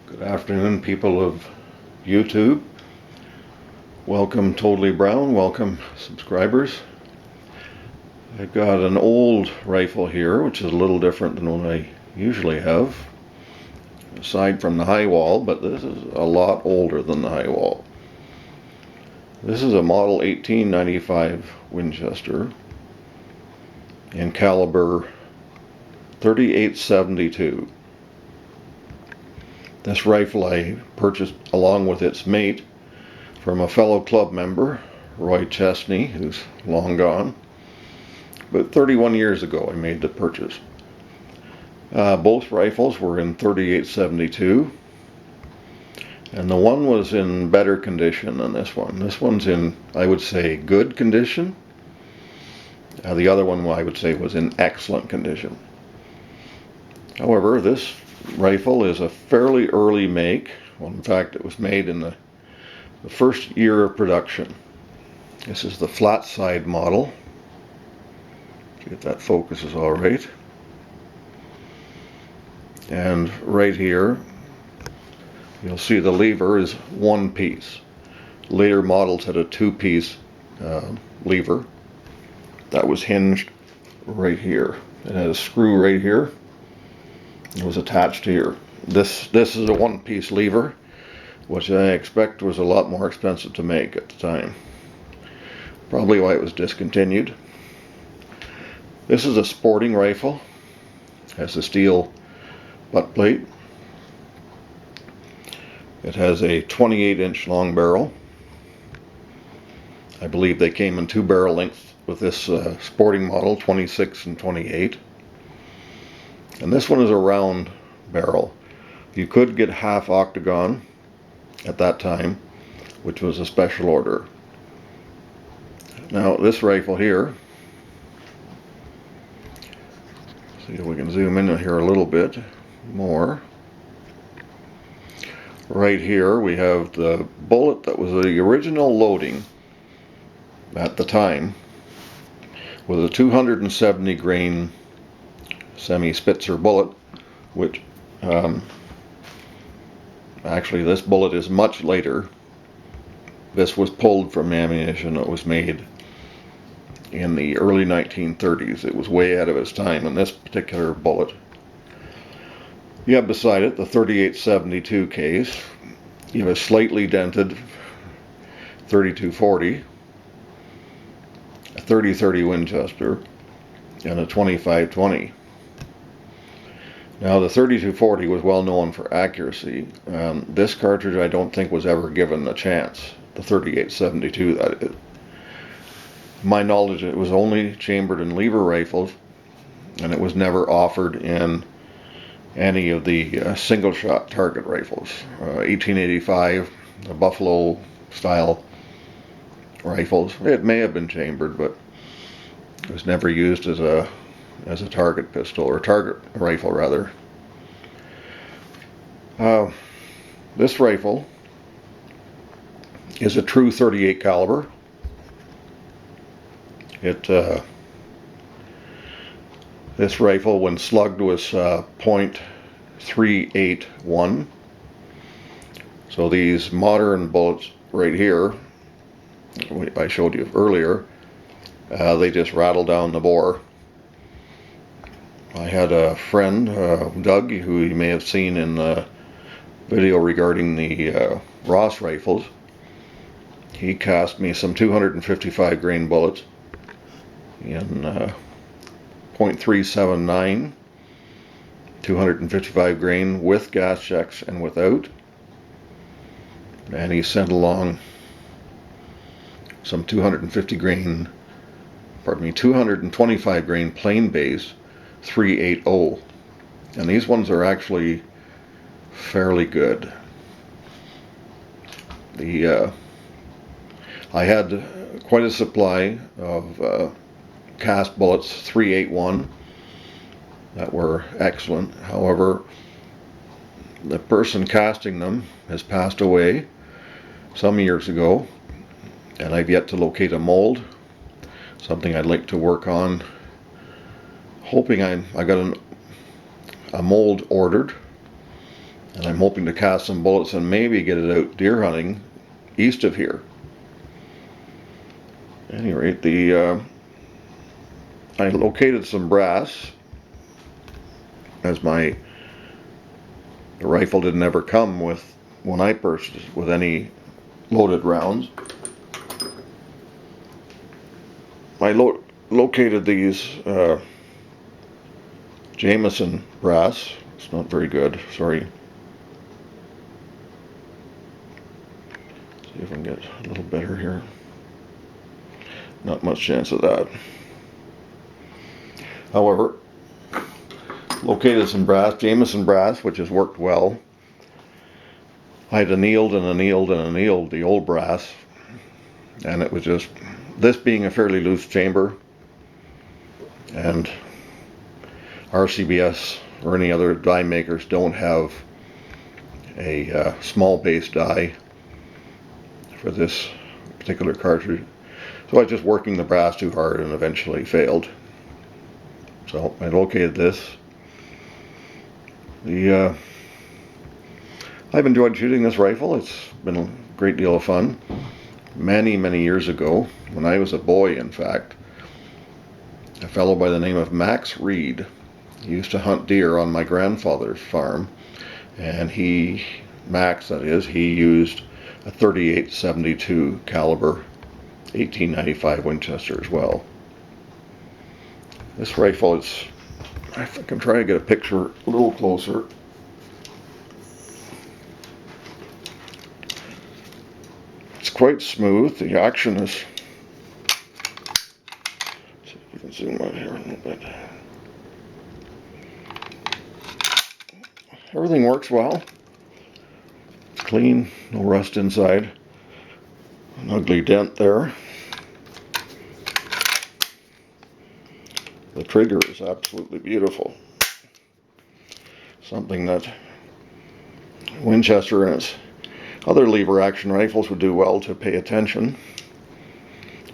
Good afternoon, people of YouTube. Welcome, Totally Brown. Welcome, subscribers. I've got an old rifle here, which is a little different than what I usually have, aside from the high wall, but this is a lot older than the high wall. This is a model 1895 Winchester in caliber 3872. This rifle I purchased along with its mate from a fellow club member, Roy Chesney, who's long gone. But 31 years ago I made the purchase. Both rifles were in 3872, and the one was in better condition than this one. This one's in, I would say, good condition. The other one I would say was in excellent condition. However, this rifle is a fairly early make. Well, in fact, it was made in the first year of production. This is the flat side model. See if that focuses all right. And right here, you'll see the lever is one piece. Later models had a two-piece lever that was hinged right here. It had a screw right here. It was attached here. This is a one-piece lever, which I expect was a lot more expensive to make at the time. Probably why it was discontinued. This is a sporting rifle. It has a steel butt plate. It has a 28-inch long barrel. I believe they came in two barrel lengths with this sporting model, 26 and 28. And this one is a round barrel. You could get half octagon at that time, which was a special order. Now this rifle here, see if we can zoom in here a little bit more. Right here we have the bullet that was the original loading at the time, with a 270 grain semi-Spitzer bullet, which actually this bullet is much later. This was pulled from ammunition that was made in the early 1930s. It was way ahead of its time in this particular bullet. You have beside it the 3872 case. You have a slightly dented 3240, a 3030 Winchester, and a 2520. Now the 3240 was well known for accuracy. This cartridge I don't think was ever given a chance. The 3872, that is. My knowledge, it was only chambered in lever rifles, and it was never offered in any of the single shot target rifles. 1885, the Buffalo style rifles. It may have been chambered, but it was never used as a target pistol, or target rifle rather. This rifle is a true 38 caliber. This rifle, when slugged, was .381. So these modern bullets right here, I showed you earlier, they just rattle down the bore. I had a friend, Doug, who you may have seen in the video regarding the Ross rifles. He cast me some 255 grain bullets in .379, 255 grain with gas checks and without. And he sent along some 225 grain plain base 380, and these ones are actually fairly good. I had quite a supply of cast bullets 381 that were excellent. However, the person casting them has passed away some years ago, and I've yet to locate a mold, something I'd like to work on. Hoping I got a mold ordered, And I'm hoping to cast some bullets and maybe get it out deer hunting east of here. At any rate, I located some brass, as the rifle didn't ever come with, when I purchased, with any loaded rounds. I located these Jameson brass. It's not very good, sorry. See if I can get a little better here. Not much chance of that. However, located some brass, Jameson brass, which has worked well. I had annealed and annealed and annealed the old brass, and it was just, this being a fairly loose chamber, and RCBS or any other die makers don't have a small base die for this particular cartridge. So I was just working the brass too hard and eventually failed. So I located this. I've enjoyed shooting this rifle. It's been a great deal of fun. Many, many years ago, when I was a boy, in fact, a fellow by the name of Max Reed used to hunt deer on my grandfather's farm, and Max that is, he used a 38-72 caliber 1895 Winchester as well. This rifle is, I think I'm trying to get a picture a little closer. It's quite smooth. The action is, see if you can zoom out here a little bit. Everything works well. It's clean, no rust inside. An ugly dent there. The trigger is absolutely beautiful. Something that Winchester and its other lever action rifles would do well to pay attention.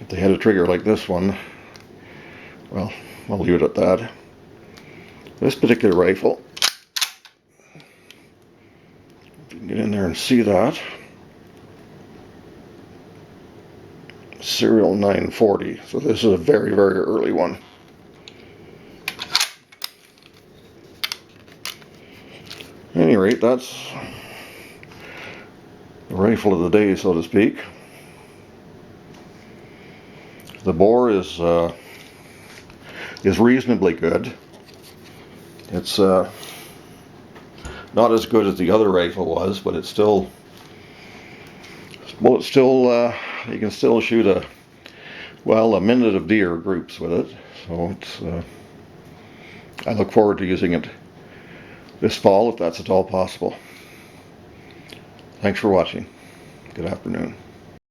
If they had a trigger like this one, well, I'll leave it at that. This particular rifle, if you can get in there and see that, serial 940. So this is a very, very early one. At any rate, that's the rifle of the day, so to speak. The bore is reasonably good. It's not as good as the other rifle was, but it's still, well, it's still, you can still shoot a minute of deer groups with it. So it's, I look forward to using it this fall, if that's at all possible. Thanks for watching. Good afternoon.